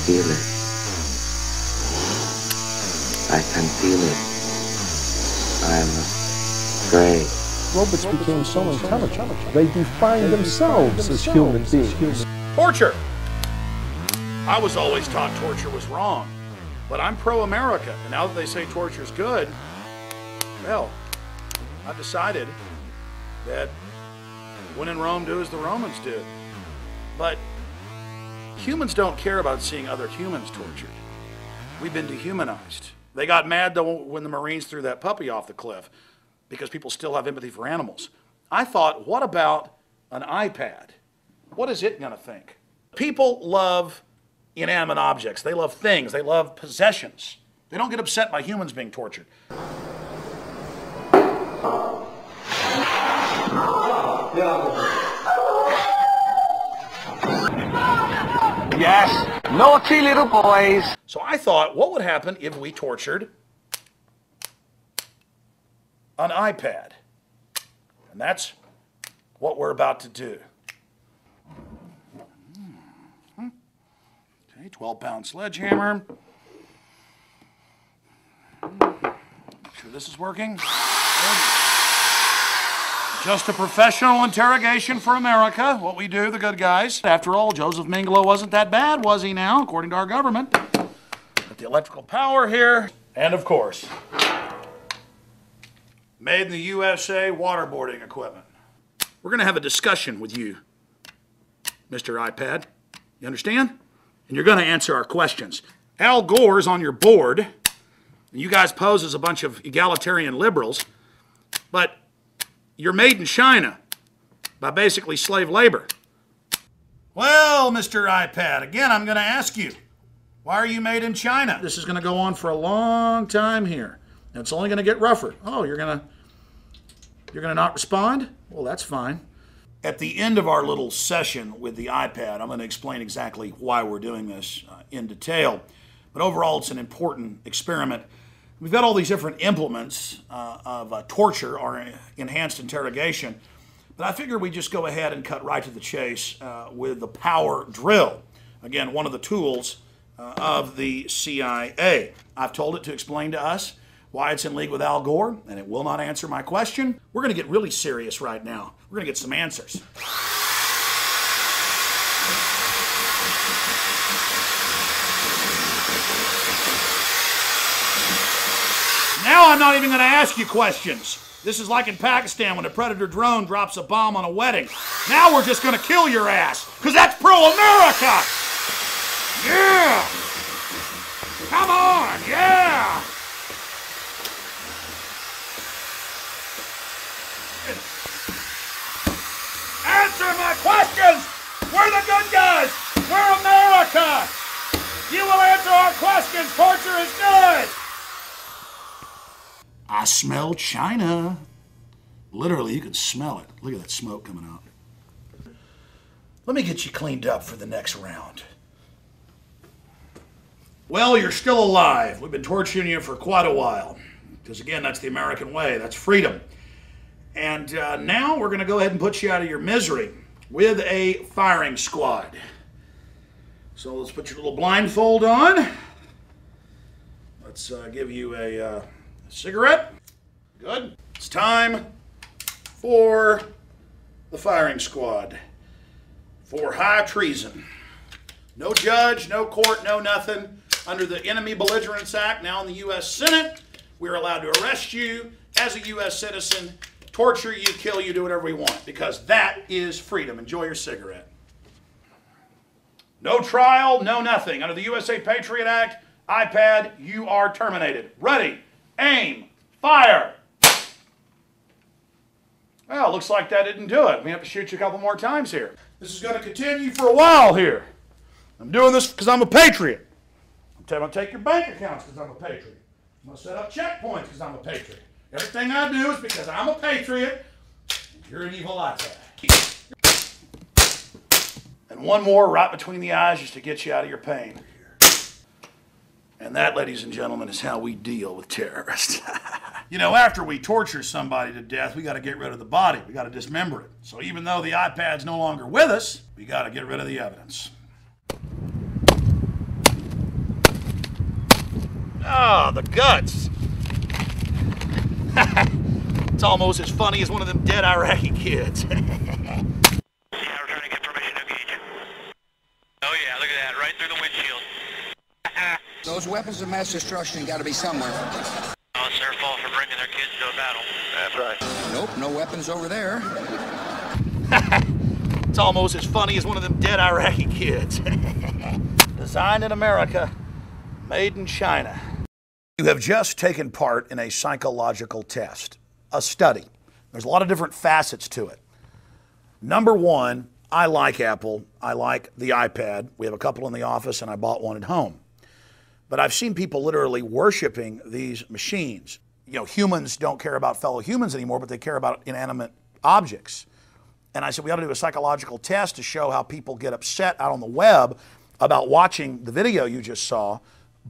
feel it. I can feel it. I'm afraid. Robots became so intelligent, they defined themselves as human beings. Torture! I was always taught torture was wrong, but I'm pro-America, and now that they say torture's good, well, I've decided that when in Rome, do as the Romans did. But humans don't care about seeing other humans tortured. We've been dehumanized. They got mad though when the Marines threw that puppy off the cliff because people still have empathy for animals. I thought, what about an iPad? What is it gonna think? People love inanimate objects. They love things. They love possessions. They don't get upset by humans being tortured. Yes, naughty little boys. So I thought, what would happen if we tortured an iPad? And that's what we're about to do. Okay, 12-pound sledgehammer. Make sure this is working. Good. Just a professional interrogation for America, what we do, the good guys. After all, Joseph Mengele wasn't that bad, was he now, according to our government? Got the electrical power here. And of course, made in the USA waterboarding equipment. We're gonna have a discussion with you, Mr. iPad. You understand? And you're gonna answer our questions. Al Gore's on your board, and you guys pose as a bunch of egalitarian liberals, but you're made in China by basically slave labor. Well, Mr. iPad, again, I'm gonna ask you, why are you made in China? This is gonna go on for a long time here, and it's only gonna get rougher. Oh, you're gonna not respond? Well, that's fine. At the end of our little session with the iPad, I'm gonna explain exactly why we're doing this in detail. But overall, it's an important experiment. We've got all these different implements of torture or enhanced interrogation, but I figure we just go ahead and cut right to the chase with the power drill. Again, one of the tools of the CIA. I've told it to explain to us why it's in league with Al Gore, and it will not answer my question. We're gonna get really serious right now. We're gonna get some answers. Now I'm not even going to ask you questions. This is like in Pakistan when a Predator drone drops a bomb on a wedding. Now we're just going to kill your ass, because that's pro-America! Yeah! Come on, yeah! Answer my questions! We're the good guys! We're America! You will answer our questions! Torture is good! I smell China. Literally, you can smell it. Look at that smoke coming out. Let me get you cleaned up for the next round. Well, you're still alive. We've been torturing you for quite a while. Because again, that's the American way. That's freedom. And now we're going to go ahead and put you out of your misery with a firing squad. So let's put your little blindfold on. Let's give you a cigarette. Good. It's time for the firing squad for high treason. No judge, no court, no nothing. Under the Enemy Belligerence Act, now in the U.S. Senate, we're allowed to arrest you as a U.S. citizen, torture you, kill you, do whatever we want, because that is freedom. Enjoy your cigarette. No trial, no nothing. Under the USA Patriot Act, iPad, you are terminated. Ready, aim, fire. Well, looks like that didn't do it. We have to shoot you a couple more times here. This is going to continue for a while here. I'm doing this because I'm a patriot. I'm going to take your bank accounts because I'm a patriot. I'm going to set up checkpoints because I'm a patriot. Everything I do is because I'm a patriot. You're an evil iPad. And one more right between the eyes just to get you out of your pain. And that, ladies and gentlemen, is how we deal with terrorists. You know, after we torture somebody to death, we got to get rid of the body. We got to dismember it. So even though the iPad's no longer with us, we got to get rid of the evidence. Oh, the guts. It's almost as funny as one of them dead Iraqi kids. Yeah, we're trying to get permission to engage. Oh yeah, look at that, right through the windshield. Those weapons of mass destruction got to be somewhere. Oh, it's their fault for bringing their kids to a battle. That's right. Nope, no weapons over there. It's almost as funny as one of them dead Iraqi kids. Designed in America, made in China. You have just taken part in a psychological test, a study. There's a lot of different facets to it. Number one, I like Apple. I like the iPad. We have a couple in the office, and I bought one at home. But I've seen people literally worshiping these machines. You know, humans don't care about fellow humans anymore, but they care about inanimate objects. And I said, we ought to do a psychological test to show how people get upset out on the web about watching the video you just saw,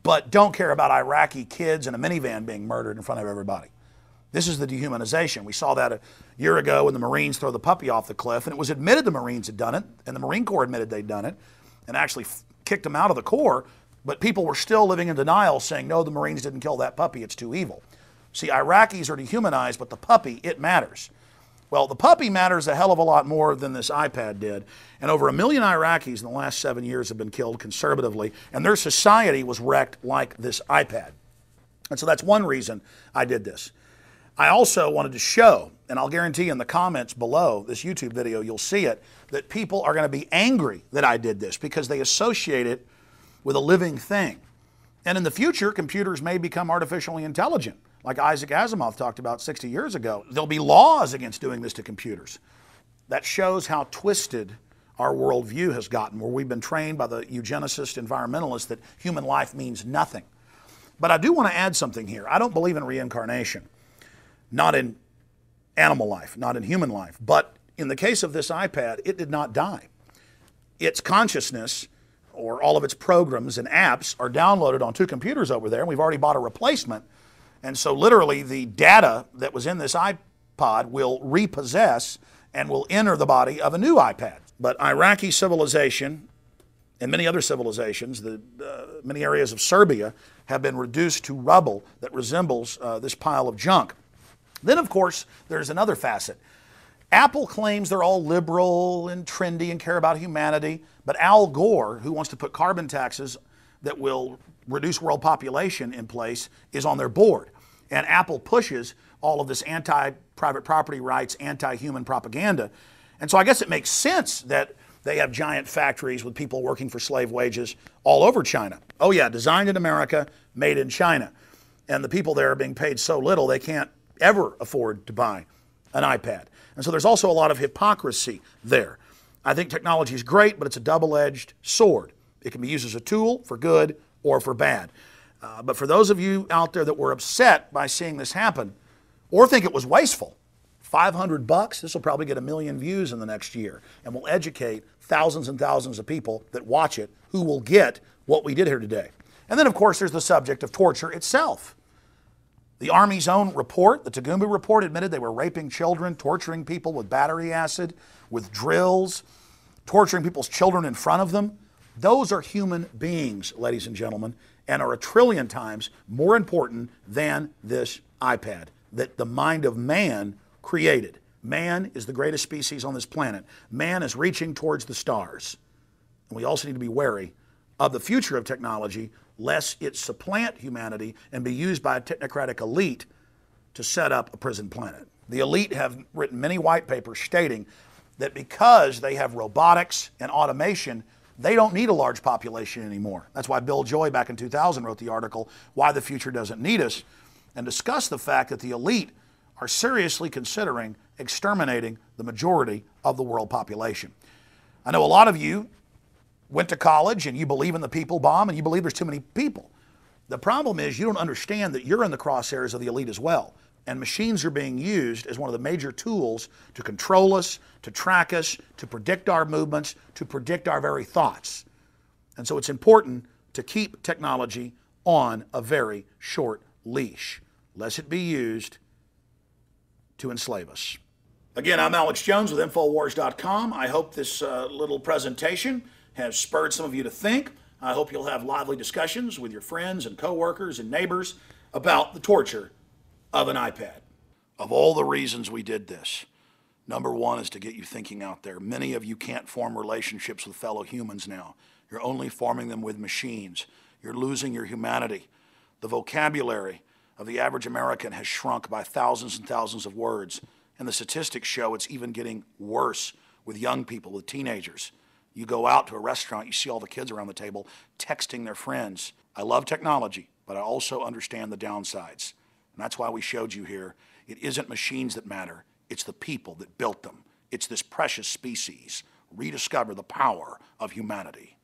but don't care about Iraqi kids in a minivan being murdered in front of everybody. This is the dehumanization. We saw that a year ago when the Marines throw the puppy off the cliff, and it was admitted the Marines had done it, and the Marine Corps admitted they'd done it, and actually kicked them out of the Corps, but people were still living in denial, saying, no, the Marines didn't kill that puppy, it's too evil. See, Iraqis are dehumanized, but the puppy, it matters. Well, the puppy matters a hell of a lot more than this iPad did. And over 1 million Iraqis in the last 7 years have been killed conservatively, and their society was wrecked like this iPad. And so that's one reason I did this. I also wanted to show, and I'll guarantee in the comments below this YouTube video, you'll see it, that people are going to be angry that I did this because they associate it with a living thing. And in the future, computers may become artificially intelligent, like Isaac Asimov talked about 60 years ago. There'll be laws against doing this to computers. That shows how twisted our worldview has gotten, where we've been trained by the eugenicist environmentalists that human life means nothing. But I do want to add something here. I don't believe in reincarnation, not in animal life, not in human life. But in the case of this iPad, it did not die. Its consciousness, or all of its programs and apps, are downloaded on 2 computers over there, and we've already bought a replacement. And so literally the data that was in this iPod will repossess and will enter the body of a new iPad. But Iraqi civilization and many other civilizations, many areas of Serbia, have been reduced to rubble that resembles this pile of junk. Then, of course, there's another facet. Apple claims they're all liberal and trendy and care about humanity, but Al Gore, who wants to put carbon taxes that will reduce world population in place, is on their board. And Apple pushes all of this anti-private property rights, anti-human propaganda. And so I guess it makes sense that they have giant factories with people working for slave wages all over China. Oh yeah, designed in America, made in China. And the people there are being paid so little they can't ever afford to buy an iPad. And so there's also a lot of hypocrisy there. I think technology is great, but it's a double-edged sword. It can be used as a tool for good or for bad. But for those of you out there that were upset by seeing this happen, or think it was wasteful, $500, this will probably get 1 million views in the next year, and will educate thousands and thousands of people that watch it who will get what we did here today. And then, of course, there's the subject of torture itself. The Army's own report, the Tagumba report, admitted they were raping children, torturing people with battery acid, with drills, torturing people's children in front of them. Those are human beings, ladies and gentlemen, and are 1 trillion times more important than this iPad that the mind of man created. Man is the greatest species on this planet. Man is reaching towards the stars. And we also need to be wary of the future of technology, lest it supplant humanity and be used by a technocratic elite to set up a prison planet. The elite have written many white papers stating that because they have robotics and automation, they don't need a large population anymore. That's why Bill Joy back in 2000 wrote the article, Why the Future Doesn't Need Us, and discussed the fact that the elite are seriously considering exterminating the majority of the world population. I know a lot of you went to college and you believe in the people bomb and you believe there's too many people. The problem is you don't understand that you're in the crosshairs of the elite as well. And machines are being used as one of the major tools to control us, to track us, to predict our movements, to predict our very thoughts. And so it's important to keep technology on a very short leash, lest it be used to enslave us. Again, I'm Alex Jones with Infowars.com. I hope this little presentation has spurred some of you to think. I hope you'll have lively discussions with your friends and coworkers and neighbors about the torture of an iPad. Of all the reasons we did this, number one is to get you thinking out there. Many of you can't form relationships with fellow humans now. You're only forming them with machines. You're losing your humanity. The vocabulary of the average American has shrunk by thousands and thousands of words. And the statistics show it's even getting worse with young people, with teenagers. You go out to a restaurant, you see all the kids around the table texting their friends. I love technology, but I also understand the downsides. And that's why we showed you here. It isn't machines that matter. It's the people that built them. It's this precious species. Rediscover the power of humanity.